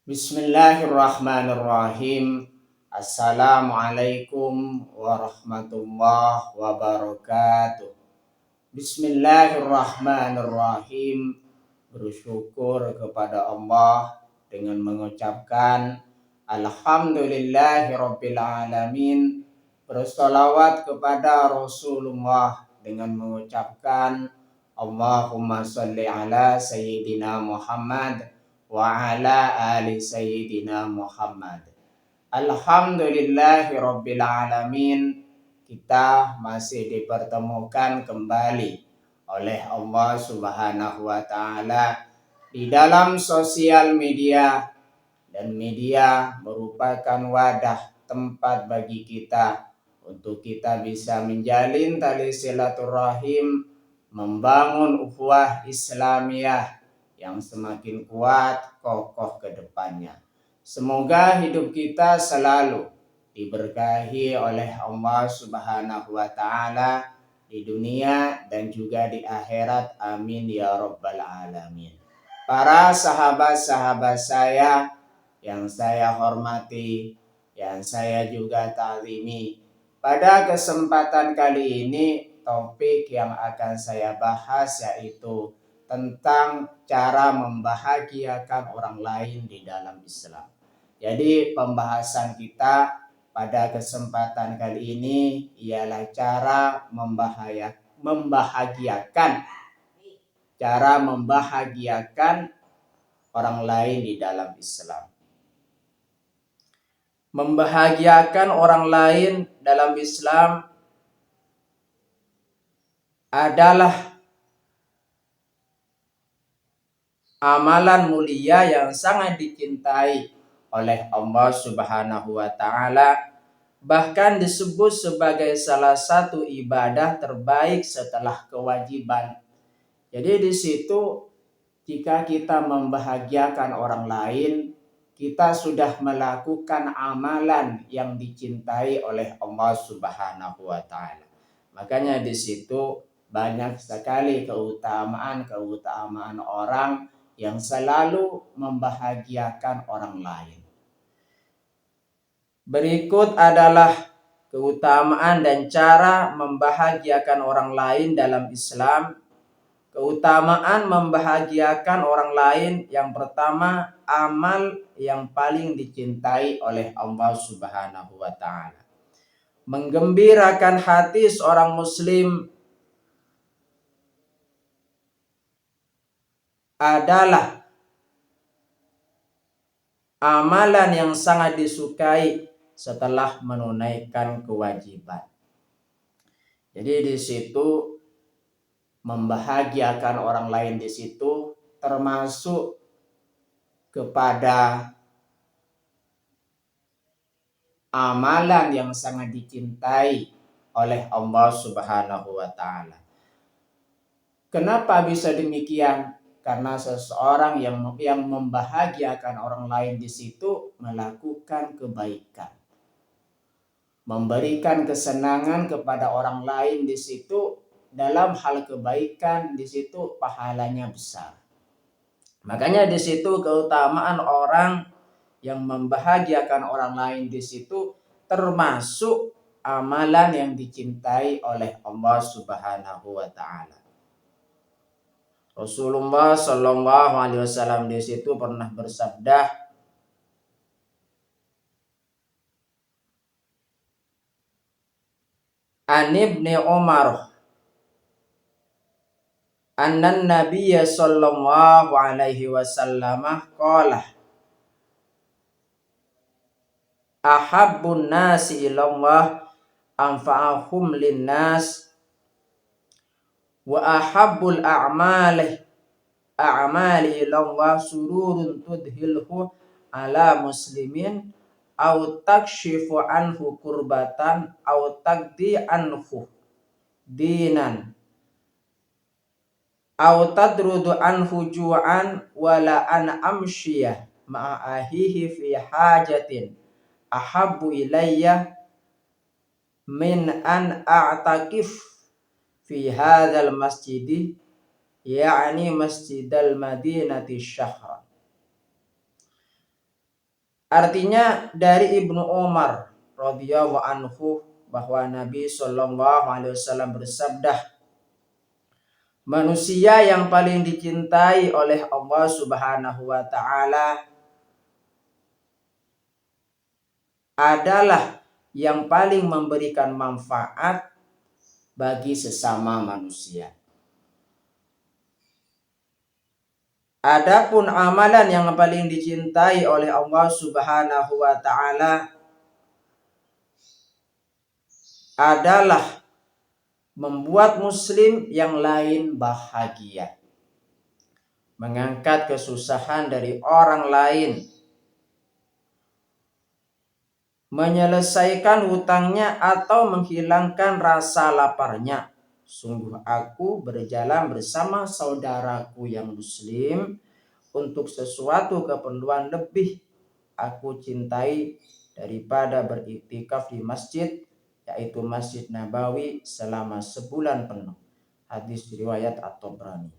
Bismillahirrahmanirrahim. Assalamualaikum warahmatullahi wabarakatuh. Bismillahirrahmanirrahim. Bersyukur kepada Allah dengan mengucapkan Alhamdulillahirabbil alamin. Bersolawat kepada Rasulullah dengan mengucapkan Allahumma sholli ala Sayyidina Muhammad wa ala ali Sayyidina Muhammad. Alhamdulillahirabbil alamin. Kita masih dipertemukan kembali oleh Allah Subhanahu wa taala di dalam sosial media, dan media merupakan wadah tempat bagi kita untuk kita bisa menjalin tali silaturahim, membangun ukhuwah Islamiyah yang semakin kuat, kokoh ke depannya. Semoga hidup kita selalu diberkahi oleh Allah Subhanahu wa taala di dunia dan juga di akhirat. Amin ya rabbal alamin. Para sahabat-sahabat saya yang saya hormati, yang saya juga ta'zimi, pada kesempatan kali ini topik yang akan saya bahas yaitu tentang cara membahagiakan orang lain di dalam Islam. Jadi pembahasan kita pada kesempatan kali ini ialah cara membahagiakan orang lain di dalam Islam. Membahagiakan orang lain dalam Islam adalah amalan mulia yang sangat dicintai oleh Allah Subhanahu wa taala, bahkan disebut sebagai salah satu ibadah terbaik setelah kewajiban. Jadi di situ jika kita membahagiakan orang lain, kita sudah melakukan amalan yang dicintai oleh Allah Subhanahu wa taala. Makanya di situ banyak sekali keutamaan orang yang selalu membahagiakan orang lain. Berikut adalah keutamaan dan cara membahagiakan orang lain dalam Islam. Keutamaan membahagiakan orang lain, yang pertama, amal yang paling dicintai oleh Allah Subhanahu wa taala. Menggembirakan hati seorang muslim adalah amalan yang sangat disukai setelah menunaikan kewajiban. Jadi di situ membahagiakan orang lain di situ termasuk kepada amalan yang sangat dicintai oleh Allah Subhanahu wa taala. Kenapa bisa demikian? Karena seseorang yang membahagiakan orang lain di situ melakukan kebaikan, memberikan kesenangan kepada orang lain di situ dalam hal kebaikan, di situ pahalanya besar. Makanya di situ keutamaan orang yang membahagiakan orang lain di situ termasuk amalan yang dicintai oleh Allah Subhanahu wa taala. Rasulullah Shallallahu alaihi wasallam di situ pernah bersabda, An Ibni Umar annan Nabiyya sallallahu alaihi wasallam qala ahabbun nasi ilallah anfa'ahum linnas wa ahabbul a'mali ilallah sururun tudhilhu ala muslimin aw takshifu anhu kurbatan aw taqdi anhu dinan aw tadrudu anhu ju'an wala an amshiyah ma'a ahihi fi hajatin ahabbu ilayya min an a'takif fi hadzal masjidi, yakni masjidal madinati syahra. Artinya dari Ibnu Umar radhiyallahu anhu bahwa Nabi Shallallahu alaihi wasallam bersabda, manusia yang paling dicintai oleh Allah Subhanahu wa taala adalah yang paling memberikan manfaat bagi sesama manusia. Adapun amalan yang paling dicintai oleh Allah Subhanahu wa taala adalah membuat muslim yang lain bahagia, mengangkat kesusahan dari orang lain, menyelesaikan hutangnya atau menghilangkan rasa laparnya. Sungguh aku berjalan bersama saudaraku yang muslim untuk sesuatu keperluan lebih aku cintai daripada beriktikaf di masjid, yaitu Masjid Nabawi selama sebulan penuh. Hadis riwayat At-Tabrani.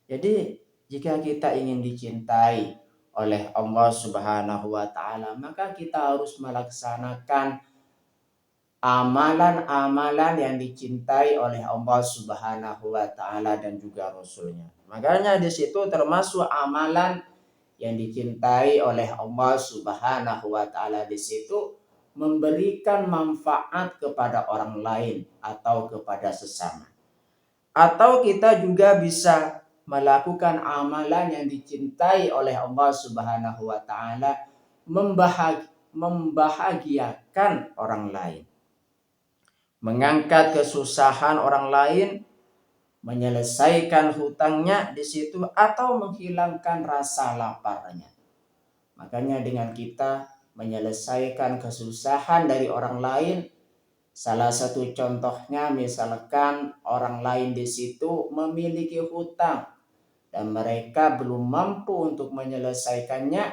Jadi jika kita ingin dicintai oleh Allah Subhanahu wa taala, maka kita harus melaksanakan amalan-amalan yang dicintai oleh Allah Subhanahu wa taala dan juga Rasulnya. Makanya di situ termasuk amalan yang dicintai oleh Allah Subhanahu wa taala di situ memberikan manfaat kepada orang lain atau kepada sesama. Atau kita juga bisa melakukan amalan yang dicintai oleh Allah Subhanahu wa taala, membahagiakan orang lain, mengangkat kesusahan orang lain, menyelesaikan hutangnya di situ atau menghilangkan rasa laparnya. Makanya dengan kita menyelesaikan kesusahan dari orang lain, salah satu contohnya misalkan orang lain di situ memiliki hutang dan mereka belum mampu untuk menyelesaikannya,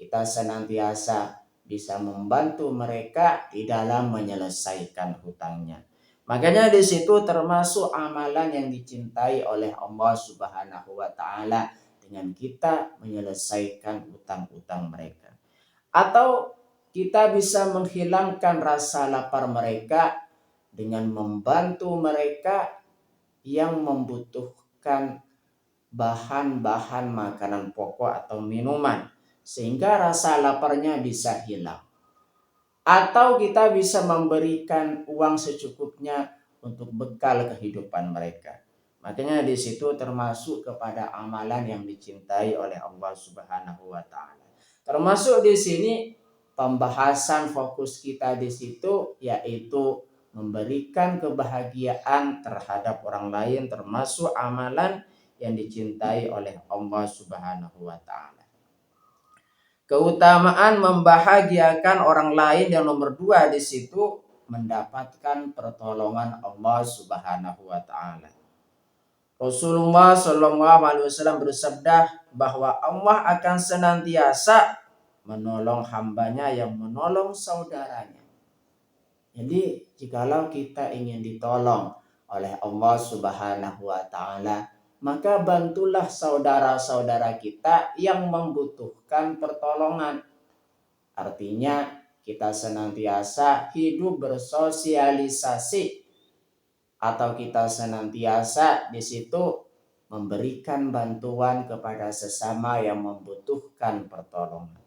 kita senantiasa bisa membantu mereka di dalam menyelesaikan hutangnya. Makanya di situ termasuk amalan yang dicintai oleh Allah Subhanahu wa taala dengan kita menyelesaikan hutang-hutang mereka. Atau kita bisa menghilangkan rasa lapar mereka dengan membantu mereka yang membutuhkan bahan-bahan makanan pokok atau minuman sehingga rasa laparnya bisa hilang. Atau kita bisa memberikan uang secukupnya untuk bekal kehidupan mereka. Makanya di situ termasuk kepada amalan yang dicintai oleh Allah Subhanahu wa taala. Termasuk di sini pembahasan fokus kita di situ yaitu memberikan kebahagiaan terhadap orang lain, termasuk amalan yang dicintai oleh Allah Subhanahu wa taala. Keutamaan membahagiakan orang lain yang nomor 2 di situ mendapatkan pertolongan Allah Subhanahu wa taala. Rasulullah Shallallahu alaihi wasallam bersabda bahwa Allah akan senantiasa menolong hambanya yang menolong saudaranya. Jadi jikalau kita ingin ditolong oleh Allah Subhanahu wa taala, maka bantulah saudara-saudara kita yang membutuhkan pertolongan. Artinya kita senantiasa hidup bersosialisasi atau kita senantiasa di situ memberikan bantuan kepada sesama yang membutuhkan pertolongan.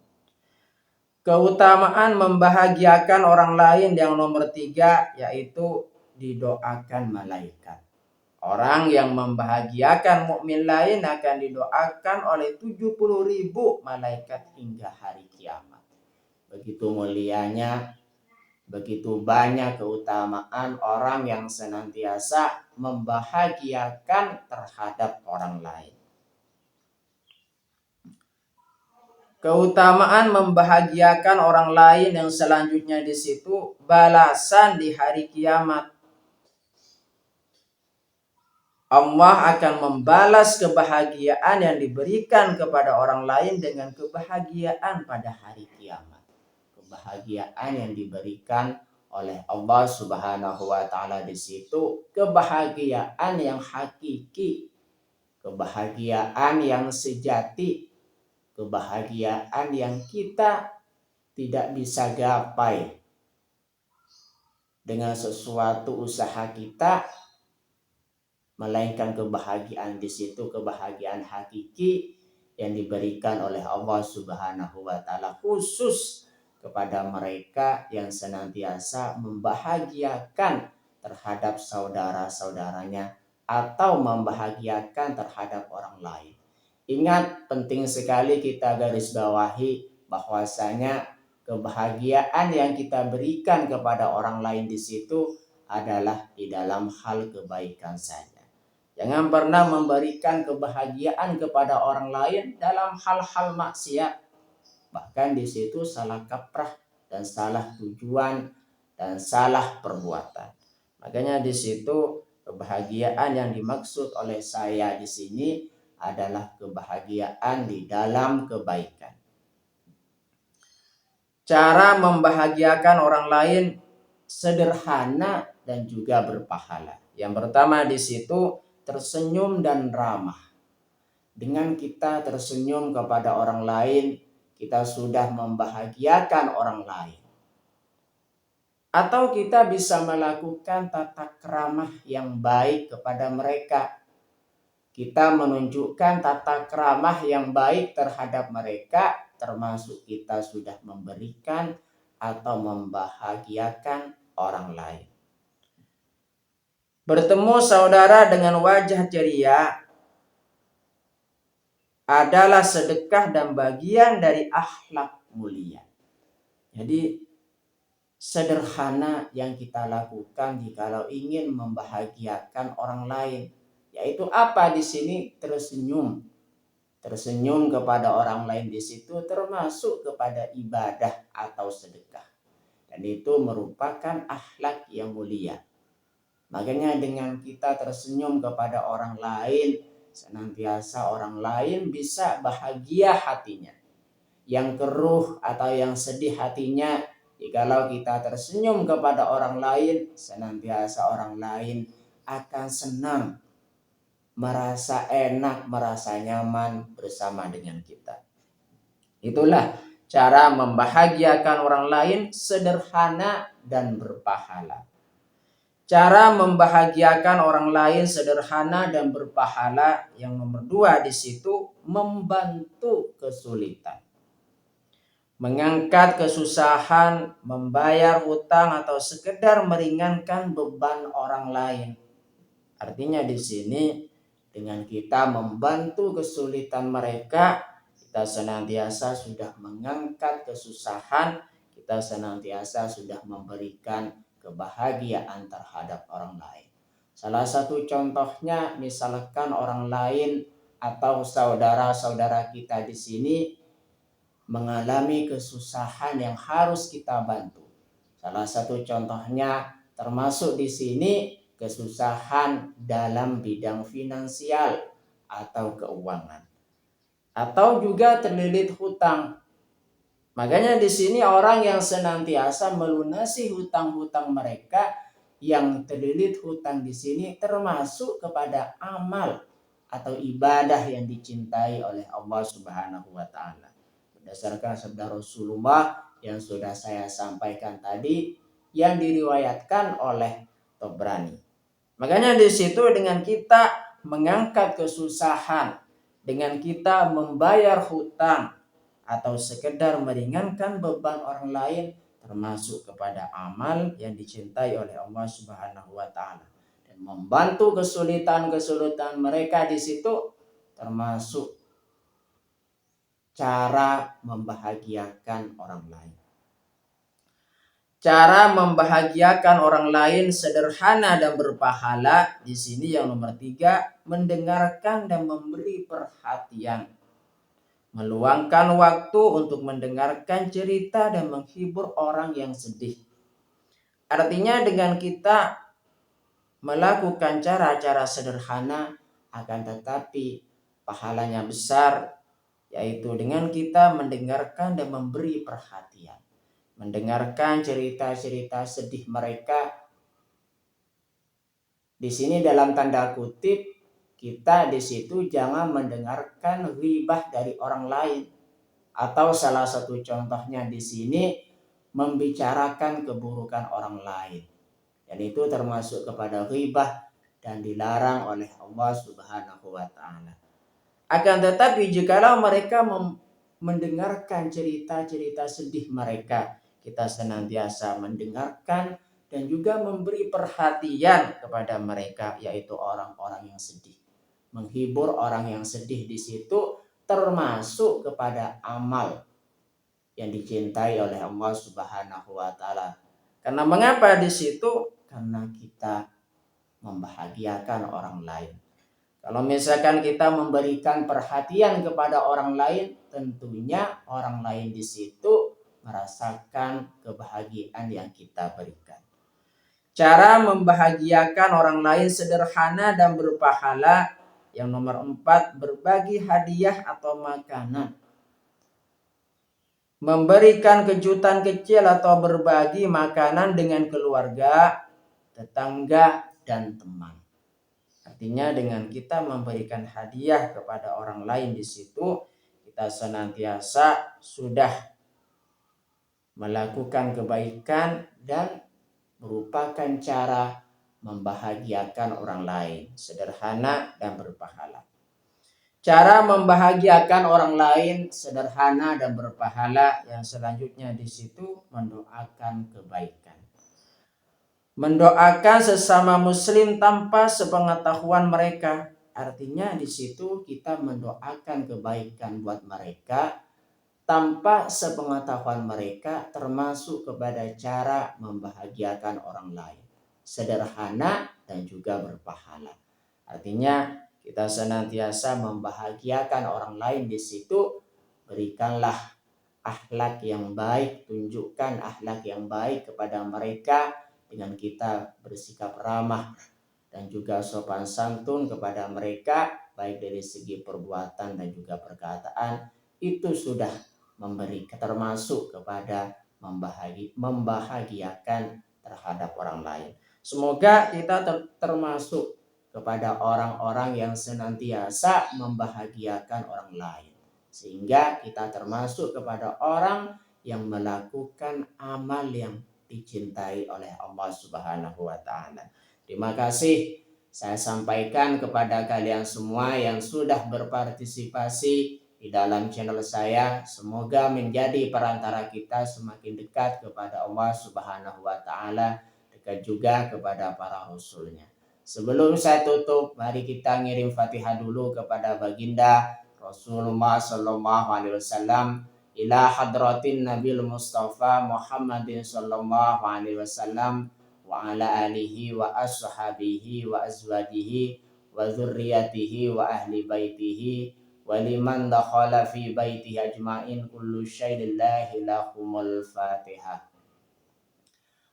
Keutamaan membahagiakan orang lain yang nomor 3 yaitu didoakan malaikat. Orang yang membahagiakan mukmin lain akan didoakan oleh 70.000 malaikat hingga hari kiamat. Begitu mulianya, begitu banyak keutamaan orang yang senantiasa membahagiakan terhadap orang lain. Keutamaan membahagiakan orang lain yang selanjutnya di situ balasan di hari kiamat. Allah akan membalas kebahagiaan yang diberikan kepada orang lain dengan kebahagiaan pada hari kiamat. Kebahagiaan yang diberikan oleh Allah Subhanahu wa taala di situ kebahagiaan yang hakiki, kebahagiaan yang sejati, kebahagiaan yang kita tidak bisa gapai dengan sesuatu usaha kita, melainkan kebahagiaan di situ kebahagiaan hakiki yang diberikan oleh Allah Subhanahu wa taala khusus kepada mereka yang senantiasa membahagiakan terhadap saudara-saudaranya atau membahagiakan terhadap orang lain. Ingat, penting sekali kita garis bawahi bahwasanya kebahagiaan yang kita berikan kepada orang lain di situ adalah di dalam hal kebaikan saja. Jangan pernah memberikan kebahagiaan kepada orang lain dalam hal-hal maksiat. Bahkan di situ salah kaprah dan salah tujuan dan salah perbuatan. Makanya di situ kebahagiaan yang dimaksud oleh saya di sini adalah kebahagiaan di dalam kebaikan. Cara membahagiakan orang lain sederhana dan juga berpahala. Yang pertama di situ tersenyum dan ramah. Dengan kita tersenyum kepada orang lain, kita sudah membahagiakan orang lain. Atau kita bisa melakukan tata keramah yang baik kepada mereka. Kita menunjukkan tata keramah yang baik terhadap mereka, termasuk kita sudah memberikan atau membahagiakan orang lain. Bertemu saudara dengan wajah ceria adalah sedekah dan bagian dari akhlak mulia. Jadi sederhana yang kita lakukan jikalau ingin membahagiakan orang lain, yaitu apa di sini? Tersenyum. Tersenyum kepada orang lain di situ termasuk kepada ibadah atau sedekah. Dan itu merupakan akhlak yang mulia. Makanya dengan kita tersenyum kepada orang lain, senantiasa orang lain bisa bahagia hatinya. Yang keruh atau yang sedih hatinya, jikalau kita tersenyum kepada orang lain, senantiasa orang lain akan senang, merasa enak, merasa nyaman bersama dengan kita. Itulah cara membahagiakan orang lain sederhana dan berpahala. Cara membahagiakan orang lain sederhana dan berpahala yang nomor 2 di situ membantu kesulitan. Mengangkat kesusahan, membayar hutang atau sekedar meringankan beban orang lain. Artinya di sini dengan kita membantu kesulitan mereka, kita senantiasa sudah mengangkat kesusahan, kita senantiasa sudah memberikan kebahagiaan terhadap orang lain. Salah satu contohnya misalkan orang lain atau saudara-saudara kita di sini mengalami kesusahan yang harus kita bantu. Salah satu contohnya termasuk di sini kesusahan dalam bidang finansial atau keuangan. Atau juga terlilit hutang. Makanya di sini orang yang senantiasa melunasi hutang-hutang mereka yang terlilit hutang di sini termasuk kepada amal atau ibadah yang dicintai oleh Allah Subhanahu wa taala. Berdasarkan sabda Rasulullah yang sudah saya sampaikan tadi yang diriwayatkan oleh Tabrani. Makanya di situ dengan kita mengangkat kesusahan, dengan kita membayar hutang atau sekedar meringankan beban orang lain termasuk kepada amal yang dicintai oleh Allah Subhanahu wa taala. Dan membantu kesulitan-kesulitan mereka di situ termasuk cara membahagiakan orang lain. Cara membahagiakan orang lain sederhana dan berpahala di sini yang nomor 3, mendengarkan dan memberi perhatian. Meluangkan waktu untuk mendengarkan cerita dan menghibur orang yang sedih. Artinya dengan kita melakukan cara-cara sederhana akan tetapi pahalanya besar, yaitu dengan kita mendengarkan dan memberi perhatian. Mendengarkan cerita-cerita sedih mereka. Di sini dalam tanda kutip kita di situ jangan mendengarkan ghibah dari orang lain Atau salah satu contohnya di sini membicarakan keburukan orang lain. Dan itu termasuk kepada ghibah dan dilarang oleh Allah Subhanahu wa taala. Akan tetapi jikalau mereka mendengarkan cerita-cerita sedih mereka, kita senantiasa mendengarkan dan juga memberi perhatian kepada mereka, yaitu orang-orang yang sedih. Menghibur orang yang sedih di situ termasuk kepada amal yang dicintai oleh Allah Subhanahu wa taala. Karena mengapa di situ? Karena kita membahagiakan orang lain. Kalau misalkan kita memberikan perhatian kepada orang lain, tentunya orang lain di situ merasakan kebahagiaan yang kita berikan. Cara membahagiakan orang lain sederhana dan berpahala. Yang nomor 4, berbagi hadiah atau makanan. Memberikan kejutan kecil atau berbagi makanan dengan keluarga, tetangga, dan teman. Artinya dengan kita memberikan hadiah kepada orang lain di situ, kita senantiasa sudah melakukan kebaikan dan merupakan cara membahagiakan orang lain, sederhana dan berpahala. Cara membahagiakan orang lain sederhana dan berpahala yang selanjutnya di situ mendoakan kebaikan. Mendoakan sesama muslim tanpa sepengetahuan mereka. Artinya di situ kita mendoakan kebaikan buat mereka tanpa sepengetahuan mereka, termasuk kepada cara membahagiakan orang lain. Sederhana dan juga berpahala. Artinya kita senantiasa membahagiakan orang lain di situ. Berikanlah akhlak yang baik, tunjukkan akhlak yang baik kepada mereka dengan kita bersikap ramah dan juga sopan santun kepada mereka, baik dari segi perbuatan dan juga perkataan. Itu sudah memberi termasuk kepada membahagiakan terhadap orang lain. Semoga kita termasuk kepada orang-orang yang senantiasa membahagiakan orang lain, sehingga kita termasuk kepada orang yang melakukan amal yang dicintai oleh Allah Subhanahu wa taala. Terima kasih saya sampaikan kepada kalian semua yang sudah berpartisipasi di dalam channel saya. Semoga menjadi perantara kita semakin dekat kepada Allah Subhanahu wa taala, dekat juga kepada para rasulnya. Sebelum saya tutup, mari kita ngirim Fatihah dulu kepada baginda Rasulullah sallallahu alaihi wasallam, ila hadratin Nabil Mustafa Muhammadin sallallahu alaihi wasallam wa ala alihi wa ashabihi wa azwajihi wa dzurriyyatihi wa ahli baitihi wa liman dakhala fi baitihi ajmain kullu syai'in lillahi lahumul Fatihah.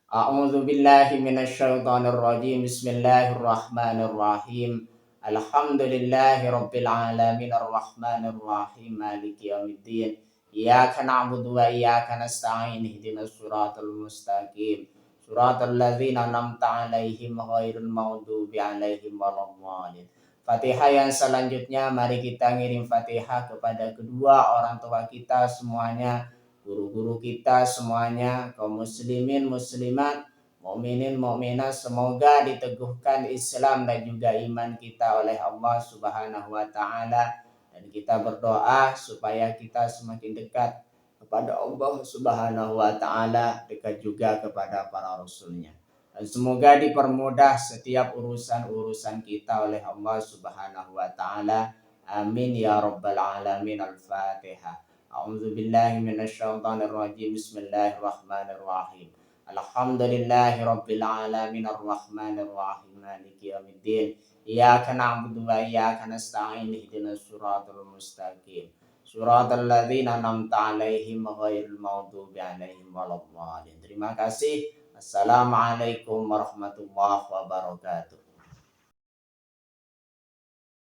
A'udzu billahi minasyaitonir rajim. Bismillahirrahmanirrahim. Alhamdulillahi rabbil alamin arrahmanir rahim maliki yaumiddin. Iyyaka na'budu wa iyyaka nasta'in ihdinas siratal mustaqim. Siratal ladzina an'amta 'alaihim ghairil maghdubi 'alaihim waladdallin. Fatihah yang selanjutnya mari kita ngirim Fatihah kepada kedua orang tua kita semuanya, guru-guru kita semuanya, kaum muslimin muslimat, mukminin mukminat, semoga diteguhkan Islam dan juga iman kita oleh Allah Subhanahu wa taala, dan kita berdoa supaya kita semakin dekat kepada Allah Subhanahu wa taala, dekat juga kepada para rasulnya. Dan semoga dipermudah setiap urusan-urusan kita oleh Allah Subhanahu wa taala. Amin ya rabbal alamin. Al-Fatihah. A'udzu billahi minasyaitonir rajim. Bismillahirrahmanirrahim. Alhamdulillahi rabbil alamin arrahmanir rahim maliki yaumiddin. Iyyaka na'budu wa iyyaka nasta'in ihdinas siratal mustaqim. Siratal ladzina an'amta 'alaihim ghairil maghdubi 'alaihim waladdallin. Terima kasih. Assalamualaikum warahmatullahi wabarakatuh.